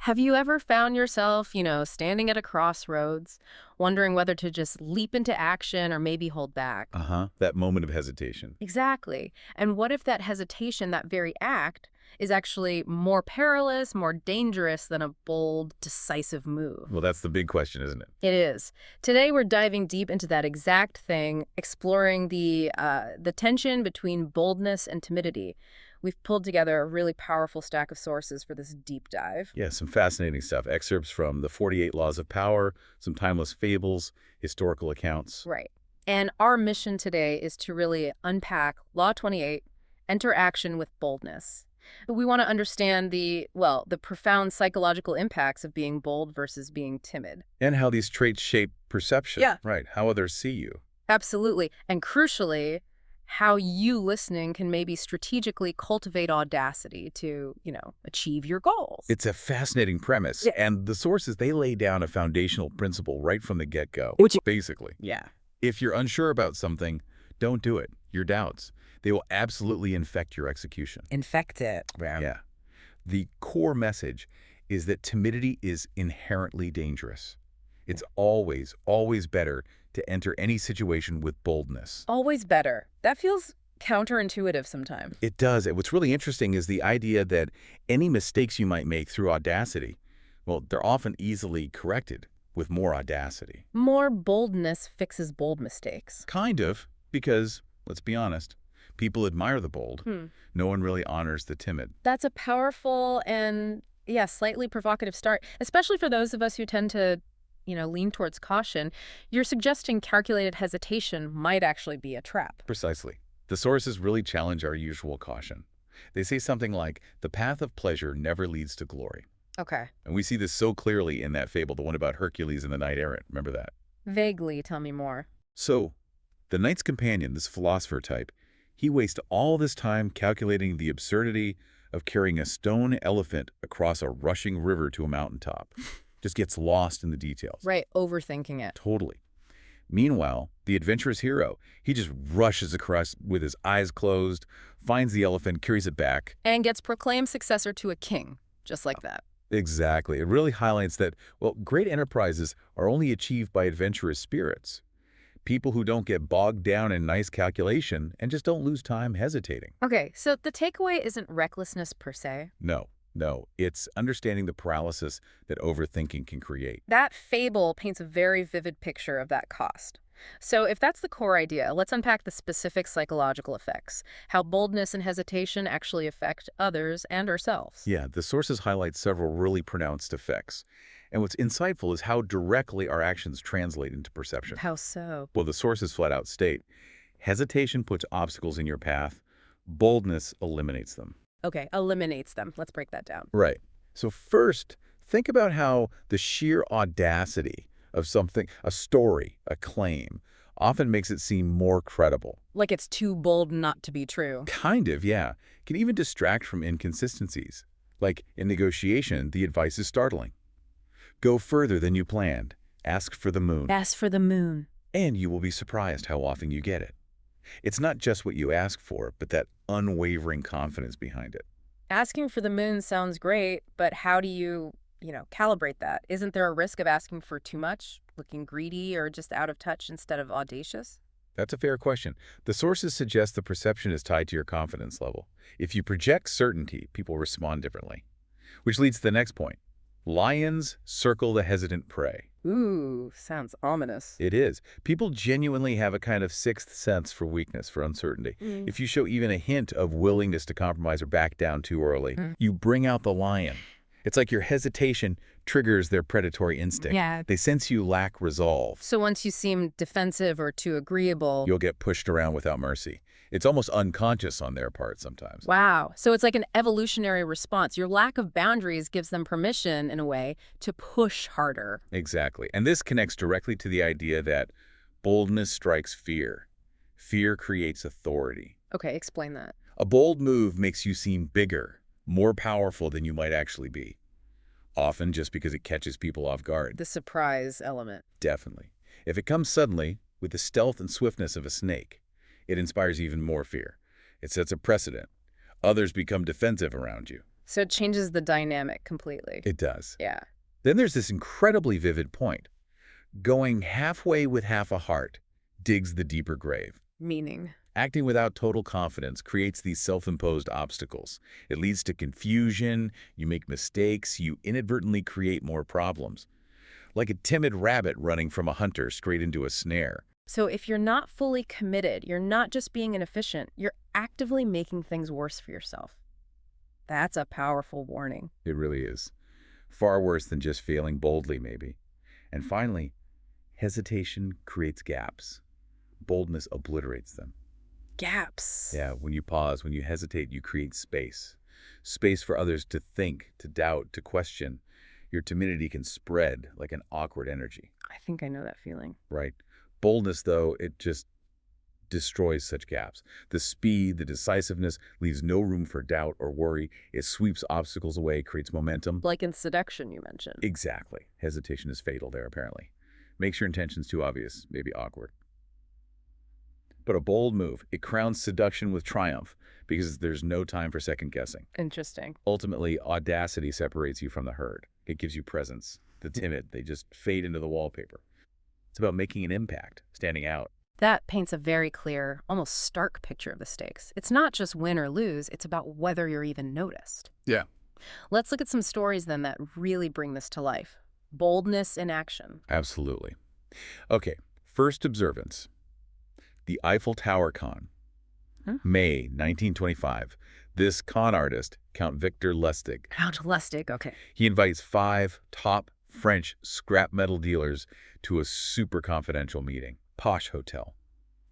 Have you ever found yourself, standing at a crossroads, wondering whether to just leap into action or maybe hold back? Uh-huh. That moment of hesitation. Exactly. And what if that hesitation, that very act, is actually more perilous, more dangerous than a bold, decisive move? Well, that's the big question, isn't it? It is. Today, we're diving deep into that exact thing, exploring the tension between boldness and timidity. We've pulled together a really powerful stack of sources for this deep dive. Yeah, some fascinating stuff. Excerpts from the 48 Laws of Power, some timeless fables, historical accounts. Right. And our mission today is to really unpack Law 28, enter action with boldness. We want to understand the profound psychological impacts of being bold versus being timid. And how these traits shape perception. Yeah. Right, how others see you. Absolutely. And crucially, how you listening can maybe strategically cultivate audacity to, achieve your goals. It's a fascinating premise. Yeah. And the sources, they lay down a foundational principle right from the get-go. Which- Basically, Yeah. if you're unsure about something, don't do it. Your doubts, they will absolutely infect your execution. Infect it. Yeah. The core message is that timidity is inherently dangerous. It's always, always better to enter any situation with boldness. Always better. That feels counterintuitive sometimes. It does. What's really interesting is the idea that any mistakes you might make through audacity, well, they're often easily corrected with more audacity. More boldness fixes bold mistakes. Kind of, because, let's be honest, people admire the bold. No one really honors the timid. That's a powerful and, slightly provocative start, especially for those of us who tend to, lean towards caution. You're suggesting calculated hesitation might actually be a trap. Precisely. The sources really challenge our usual caution. They say something like, the path of pleasure never leads to glory. Okay. And we see this so clearly in that fable, the one about Hercules and the knight errant. Remember that? Vaguely, tell me more. So, the knight's companion, this philosopher type, he wastes all this time calculating the absurdity of carrying a stone elephant across a rushing river to a mountaintop. Just gets lost in the details. Right, overthinking it. Totally. Meanwhile, the adventurous hero, he just rushes across with his eyes closed, finds the elephant, carries it back. And gets proclaimed successor to a king, just like that. Exactly. It really highlights that, well, great enterprises are only achieved by adventurous spirits. People who don't get bogged down in nice calculation and just don't lose time hesitating. Okay, so the takeaway isn't recklessness per se. No, it's understanding the paralysis that overthinking can create. That fable paints a very vivid picture of that cost. So if that's the core idea, let's unpack the specific psychological effects, how boldness and hesitation actually affect others and ourselves. Yeah, the sources highlight several really pronounced effects. And what's insightful is how directly our actions translate into perception. How so? Well, the sources flat out state, hesitation puts obstacles in your path, boldness eliminates them. Okay, eliminates them. Let's break that down. Right. So first, think about how the sheer audacity of something, a story, a claim, often makes it seem more credible. Like it's too bold not to be true. Kind of, yeah. Can even distract from inconsistencies. Like in negotiation, the advice is startling. Go further than you planned. Ask for the moon. Ask for the moon. And you will be surprised how often you get it. It's not just what you ask for, but that unwavering confidence behind it. Asking for the moon sounds great, but how do you, calibrate that? Isn't there a risk of asking for too much, looking greedy, or just out of touch instead of audacious? That's a fair question. The sources suggest the perception is tied to your confidence level. If you project certainty, people respond differently. Which leads to the next point. Lions circle the hesitant prey. Ooh, sounds ominous. It is. People genuinely have a kind of sixth sense for weakness, for uncertainty. If you show even a hint of willingness to compromise or back down too early, you bring out the lion. It's like your hesitation triggers their predatory instinct. Yeah. They sense you lack resolve. So once you seem defensive or too agreeable... You'll get pushed around without mercy. It's almost unconscious on their part sometimes. Wow. So it's like an evolutionary response. Your lack of boundaries gives them permission, in a way, to push harder. Exactly. And this connects directly to the idea that boldness strikes fear. Fear creates authority. Okay, explain that. A bold move makes you seem bigger, more powerful than you might actually be. Often just because it catches people off guard. The surprise element. Definitely. If it comes suddenly, with the stealth and swiftness of a snake, it inspires even more fear. It sets a precedent. Others become defensive around you. So it changes the dynamic completely. It does. Yeah. Then there's this incredibly vivid point. Going halfway with half a heart digs the deeper grave. Meaning. Acting without total confidence creates these self-imposed obstacles. It leads to confusion, you make mistakes, you inadvertently create more problems. Like a timid rabbit running from a hunter straight into a snare. So if you're not fully committed, you're not just being inefficient, you're actively making things worse for yourself. That's a powerful warning. It really is. Far worse than just failing boldly, maybe. And finally, hesitation creates gaps. Boldness obliterates them. Gaps. Yeah, when you pause, when you hesitate, you create space. Space for others to think, to doubt, to question. Your timidity can spread like an awkward energy. I think I know that feeling. Right? Boldness, though, it just destroys such gaps. The speed, the decisiveness leaves no room for doubt or worry. It sweeps obstacles away, creates momentum. Like in seduction, you mentioned. Exactly. Hesitation is fatal there, apparently. Makes your intentions too obvious, maybe awkward. But a bold move, it crowns seduction with triumph because there's no time for second guessing. Interesting. Ultimately, audacity separates you from the herd. It gives you presence. The timid, they just fade into the wallpaper. It's about making an impact, standing out. That paints a very clear, almost stark picture of the stakes. It's not just win or lose, it's about whether you're even noticed. Yeah. Let's look at some stories then that really bring this to life. Boldness in action. Absolutely. Okay, first observance. The Eiffel Tower con. May 1925. This con artist, Count Victor Lustig. Count Lustig, okay. He invites 5 top French scrap metal dealers to a super confidential meeting. Posh hotel.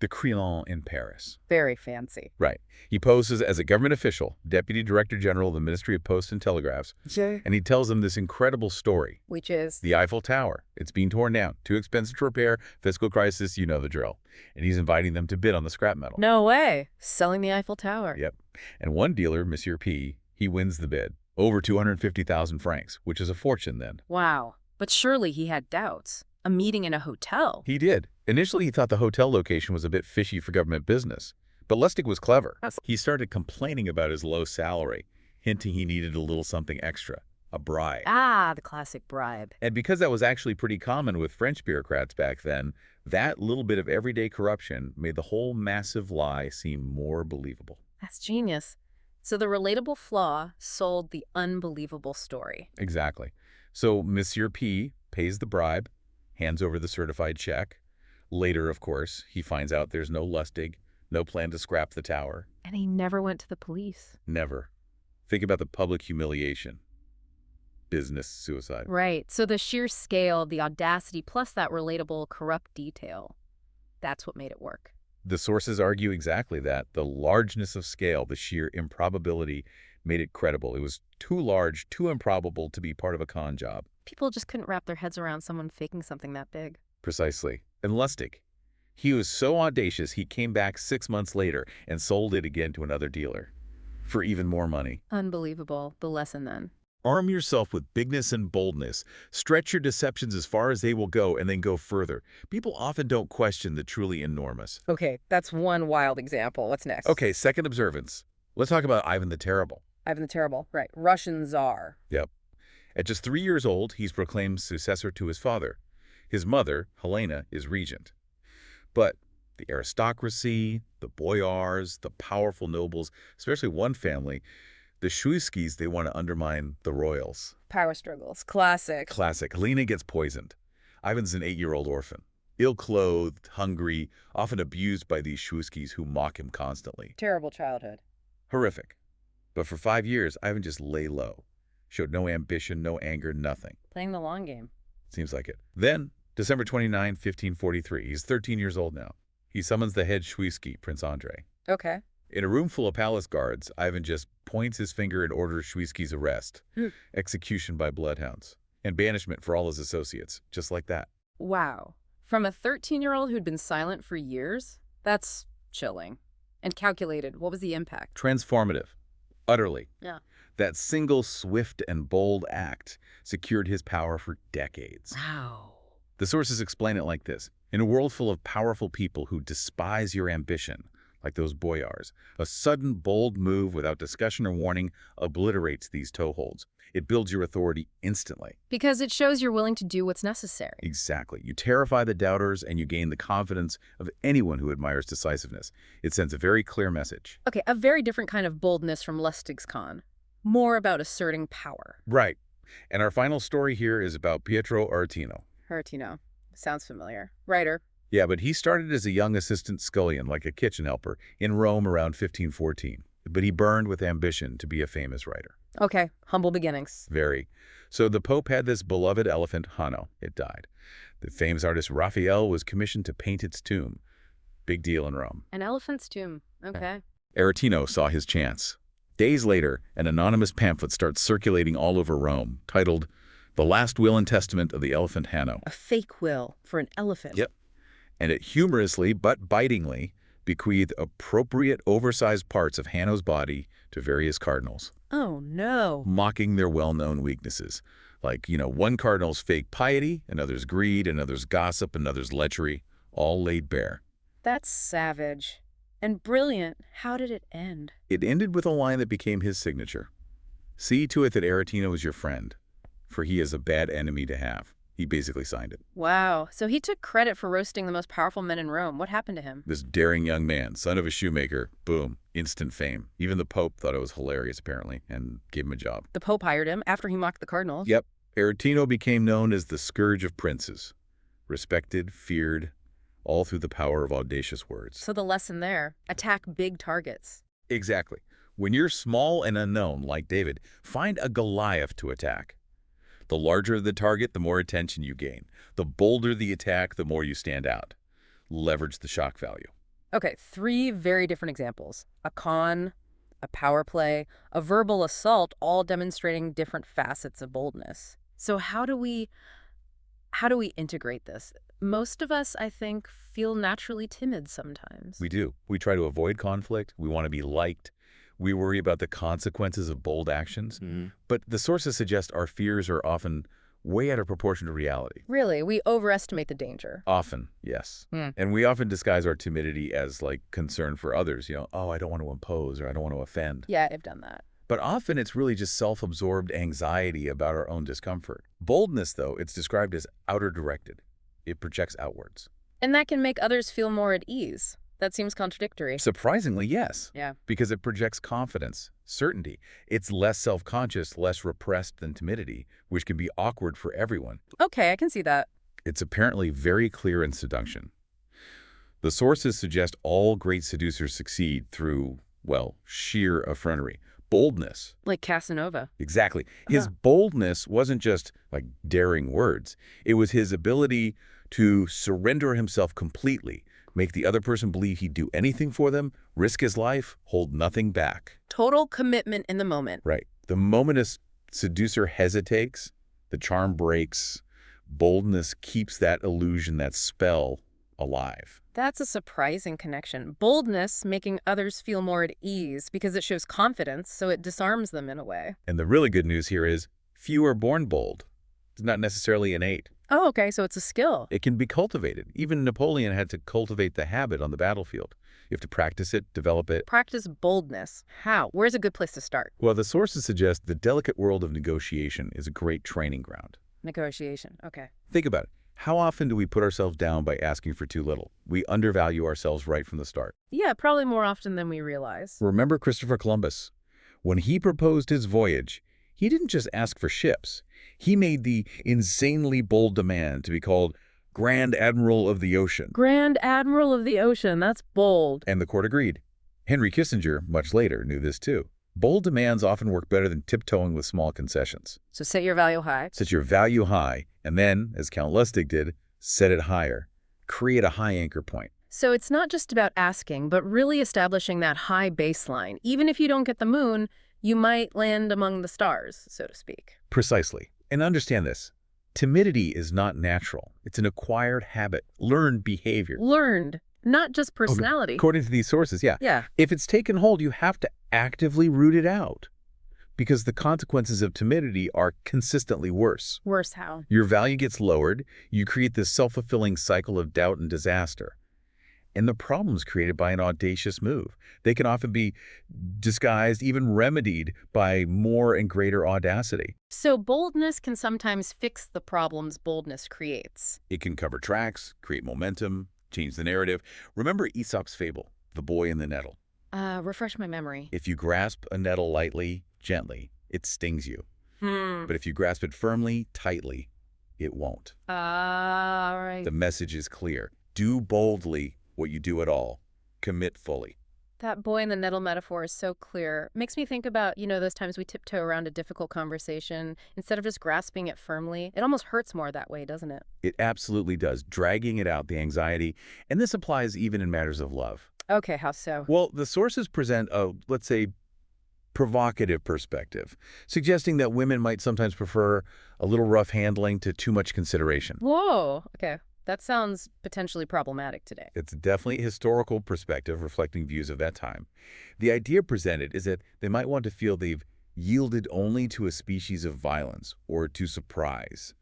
The Crillon in Paris. Very fancy. Right. He poses as a government official, Deputy Director General of the Ministry of Posts and Telegraphs, and he tells them this incredible story. Which is? The Eiffel Tower. It's being torn down. Too expensive to repair. Fiscal crisis, you know the drill. And he's inviting them to bid on the scrap metal. No way. Selling the Eiffel Tower. Yep. And one dealer, Monsieur P., he wins the bid. Over 250,000 francs, which is a fortune then. Wow. But surely he had doubts. A meeting in a hotel. He did. Initially, he thought the hotel location was a bit fishy for government business. But Lustig was clever. He started complaining about his low salary, hinting he needed a little something extra, a bribe. Ah, the classic bribe. And because that was actually pretty common with French bureaucrats back then, that little bit of everyday corruption made the whole massive lie seem more believable. That's genius. So the relatable flaw sold the unbelievable story. Exactly. So Monsieur P pays the bribe, hands over the certified check. Later, of course, he finds out there's no Lustig, no plan to scrap the tower. And he never went to the police. Never. Think about the public humiliation. Business suicide. Right. So the sheer scale, the audacity, plus that relatable corrupt detail, that's what made it work. The sources argue exactly that. The largeness of scale, the sheer improbability made it credible. It was too large, too improbable to be part of a con job. People just couldn't wrap their heads around someone faking something that big. Precisely. And Lustig, he was so audacious he came back 6 months later and sold it again to another dealer for even more money. Unbelievable. The lesson then. Arm yourself with bigness and boldness. Stretch your deceptions as far as they will go and then go further. People often don't question the truly enormous. Okay, that's one wild example. What's next? Okay, second observance. Let's talk about Ivan the Terrible. Ivan the Terrible. Right. Russian Tsar. Yep. At just 3 years old, he's proclaimed successor to his father. His mother, Helena, is regent. But the aristocracy, the boyars, the powerful nobles, especially one family, the Shuiskis, they want to undermine the royals. Power struggles. Classic. Classic. Helena gets poisoned. Ivan's an 8-year-old orphan. Ill-clothed, hungry, often abused by these Shuiskis who mock him constantly. Terrible childhood. Horrific. But for 5 years, Ivan just lay low. Showed no ambition, no anger, nothing. Playing the long game. Seems like it. Then, December 29, 1543, he's 13 years old now. He summons the head Shuisky, Prince Andrei. Okay. In a room full of palace guards, Ivan just points his finger and orders Shuisky's arrest, execution by bloodhounds, and banishment for all his associates, just like that. Wow. From a 13-year-old who'd been silent for years? That's chilling. And calculated. What was the impact? Transformative. Utterly. Yeah. That single swift and bold act secured his power for decades. Wow. The sources explain it like this. In a world full of powerful people who despise your ambition, like those boyars. A sudden, bold move without discussion or warning obliterates these toeholds. It builds your authority instantly. Because it shows you're willing to do what's necessary. Exactly. You terrify the doubters and you gain the confidence of anyone who admires decisiveness. It sends a very clear message. Okay, a very different kind of boldness from Lustig's con. More about asserting power. Right. And our final story here is about Pietro Aretino. Aretino. Sounds familiar. Writer. Yeah, but he started as a young assistant scullion, like a kitchen helper, in Rome around 1514. But he burned with ambition to be a famous writer. Okay, humble beginnings. Very. So the Pope had this beloved elephant, Hanno. It died. The famous artist Raphael was commissioned to paint its tomb. Big deal in Rome. An elephant's tomb. Okay. Aretino saw his chance. Days later, an anonymous pamphlet starts circulating all over Rome, titled The Last Will and Testament of the Elephant Hanno. A fake will for an elephant. Yep. And it humorously but bitingly bequeathed appropriate oversized parts of Hanno's body to various cardinals, Oh, no. mocking their well-known weaknesses. Like, one cardinal's fake piety, another's greed, another's gossip, another's lechery, all laid bare. That's savage. And brilliant. How did it end? It ended with a line that became his signature. See to it that Aretino is your friend, for he is a bad enemy to have. He basically signed it. Wow. So he took credit for roasting the most powerful men in Rome. What happened to him? This daring young man, son of a shoemaker, boom, instant fame. Even the Pope thought it was hilarious, apparently, and gave him a job. The Pope hired him after he mocked the cardinals. Yep. Aretino became known as the scourge of princes. Respected, feared, all through the power of audacious words. So the lesson there, attack big targets. Exactly. When you're small and unknown, like David, find a Goliath to attack. The larger the target, the more attention you gain. The bolder the attack, the more you stand out. Leverage the shock value. Okay, 3 very different examples. A con, a power play, a verbal assault, all demonstrating different facets of boldness. So how do we integrate this? Most of us, I think, feel naturally timid sometimes. We do. We try to avoid conflict. We want to be liked. We worry about the consequences of bold actions. But the sources suggest our fears are often way out of proportion to reality. Really, we overestimate the danger. Often, yes. And we often disguise our timidity as, concern for others. Oh, I don't want to impose, or I don't want to offend. Yeah, I've done that. But often it's really just self-absorbed anxiety about our own discomfort. Boldness, though, it's described as outer-directed. It projects outwards. And that can make others feel more at ease. That seems contradictory. Surprisingly, yes. Yeah. Because it projects confidence, certainty. It's less self-conscious, less repressed than timidity, which can be awkward for everyone. Okay, I can see that. It's apparently very clear in seduction. The sources suggest all great seducers succeed through, sheer effrontery. Boldness. Like Casanova. Exactly. His boldness wasn't just, daring words. It was his ability to surrender himself completely, make the other person believe he'd do anything for them, risk his life, hold nothing back. Total commitment in the moment. Right. The moment a seducer hesitates, the charm breaks. Boldness keeps that illusion, that spell, alive. That's a surprising connection. Boldness making others feel more at ease because it shows confidence, so it disarms them in a way. And the really good news here is few are born bold. It's not necessarily innate. Oh, okay, so it's a skill. It can be cultivated. Even Napoleon had to cultivate the habit on the battlefield. You have to practice it, develop it. Practice boldness. How? Where's a good place to start? Well, the sources suggest the delicate world of negotiation is a great training ground. Negotiation. Okay. Think about it. How often do we put ourselves down by asking for too little? We undervalue ourselves right from the start. Yeah, probably more often than we realize. Remember Christopher Columbus? When he proposed his voyage, he didn't just ask for ships. He made the insanely bold demand to be called Grand Admiral of the Ocean. Grand Admiral of the Ocean. That's bold. And the court agreed. Henry Kissinger, much later, knew this too. Bold demands often work better than tiptoeing with small concessions. So set your value high. Set your value high, and then, as Count Lustig did, set it higher. Create a high anchor point. So it's not just about asking, but really establishing that high baseline. Even if you don't get the moon, you might land among the stars, so to speak. Precisely. And understand this. Timidity is not natural. It's an acquired habit, learned behavior. Learned, not just personality. According to these sources, yeah. Yeah. If it's taken hold, you have to actively root it out. Because the consequences of timidity are consistently worse. Worse how? Your value gets lowered. You create this self-fulfilling cycle of doubt and disaster. and the problems created by an audacious move. They can often be disguised, even remedied by more and greater audacity. So boldness can sometimes fix the problems boldness creates. It can cover tracks, create momentum, change the narrative. Remember Aesop's fable, The Boy and the Nettle. Refresh my memory. If you grasp a nettle lightly, gently, it stings you. Hmm. But if you grasp it firmly, tightly, it won't. All right. The message is clear. Do boldly what you do at all. Commit fully. That boy in the nettle metaphor is so clear. Makes me think about, those times we tiptoe around a difficult conversation. Instead of just grasping it firmly, it almost hurts more that way, doesn't it? It absolutely does, dragging it out, the anxiety. And this applies even in matters of love. Okay, how so? Well, the sources present a, let's say, provocative perspective, suggesting that women might sometimes prefer a little rough handling to too much consideration. Whoa, okay. That sounds potentially problematic today. It's definitely a historical perspective reflecting views of that time. The idea presented is that they might want to feel they've yielded only to a species of violence or to surprise.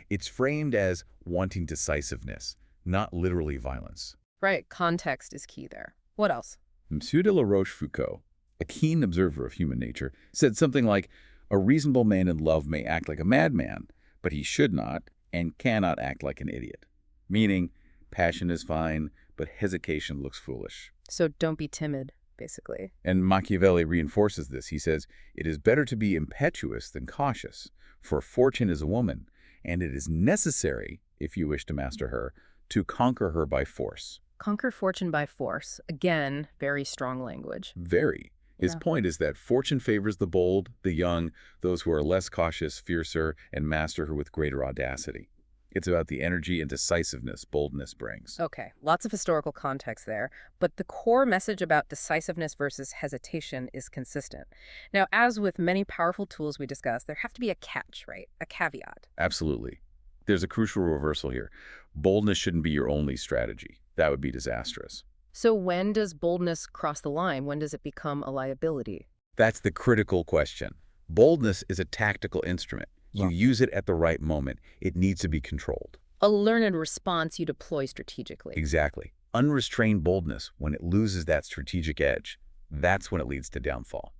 It's framed as wanting decisiveness, not literally violence. Right, context is key there. What else? Monsieur de la Rochefoucauld, a keen observer of human nature, said something like, "A reasonable man in love may act like a madman, but he should not and cannot act like an idiot." Meaning, passion is fine, but hesitation looks foolish. So don't be timid, basically. And Machiavelli reinforces this. He says, "It is better to be impetuous than cautious, for fortune is a woman, and it is necessary, if you wish to master her, to conquer her by force." Conquer fortune by force. Again, very strong language. Very. His Yeah. point is that fortune favors the bold, the young, those who are less cautious, fiercer, and master her with greater audacity. It's about the energy and decisiveness boldness brings. Okay, lots of historical context there, but the core message about decisiveness versus hesitation is consistent. Now, as with many powerful tools we discuss, there have to be a catch, right? A caveat. Absolutely. There's a crucial reversal here. Boldness shouldn't be your only strategy. That would be disastrous. So when does boldness cross the line? When does it become a liability? That's the critical question. Boldness is a tactical instrument. You use it at the right moment. It needs to be controlled. A learned response you deploy strategically. Exactly. Unrestrained boldness, when it loses that strategic edge, that's when it leads to downfall.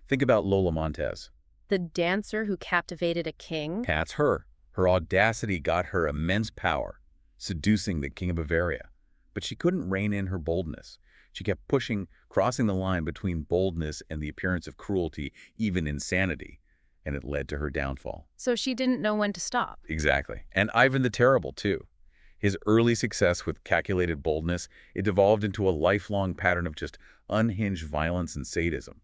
Think about Lola Montez. The dancer who captivated a king? That's her. Her audacity got her immense power, seducing the king of Bavaria. But she couldn't rein in her boldness. She kept pushing, crossing the line between boldness and the appearance of cruelty, even insanity, and it led to her downfall. So she didn't know when to stop. Exactly. And Ivan the Terrible, too. His early success with calculated boldness, it devolved into a lifelong pattern of just unhinged violence and sadism.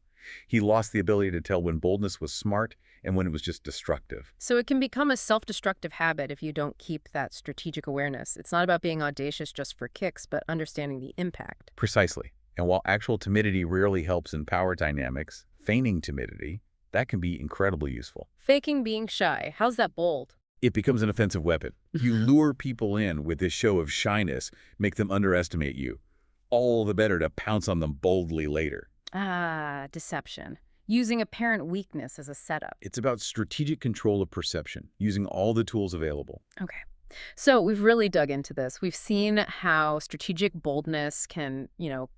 He lost the ability to tell when boldness was smart and when it was just destructive. So it can become a self-destructive habit if you don't keep that strategic awareness. It's not about being audacious just for kicks, but understanding the impact. Precisely. And while actual timidity rarely helps in power dynamics, feigning timidity, that can be incredibly useful. Faking being shy. How's that bold? It becomes an offensive weapon. You lure people in with this show of shyness, make them underestimate you. All the better to pounce on them boldly later. Ah, deception. Using apparent weakness as a setup. It's about strategic control of perception, using all the tools available. Okay. So we've really dug into this. We've seen how strategic boldness can,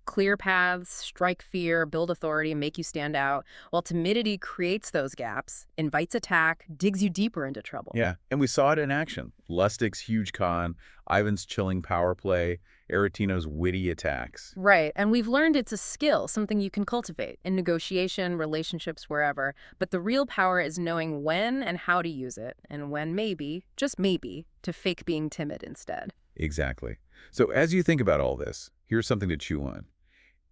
clear paths, strike fear, build authority, make you stand out, while timidity creates those gaps, invites attack, digs you deeper into trouble. Yeah, and we saw it in action. Lustig's huge con, Ivan's chilling power play, Aretino's witty attacks. Right, and we've learned it's a skill, something you can cultivate in negotiation, relationships, wherever. But the real power is knowing when and how to use it, and when maybe, just maybe, to fake being timid instead. Exactly. So as you think about all this, here's something to chew on.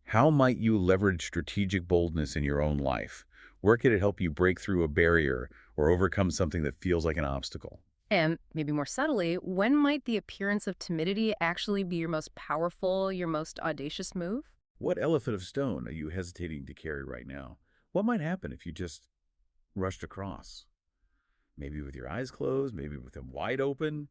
How might you leverage strategic boldness in your own life? Where could it help you break through a barrier or overcome something that feels like an obstacle? And maybe more subtly, when might the appearance of timidity actually be your most powerful, your most audacious move? What elephant of stone are you hesitating to carry right now? What might happen if you just rushed across? Maybe with your eyes closed, maybe with them wide open.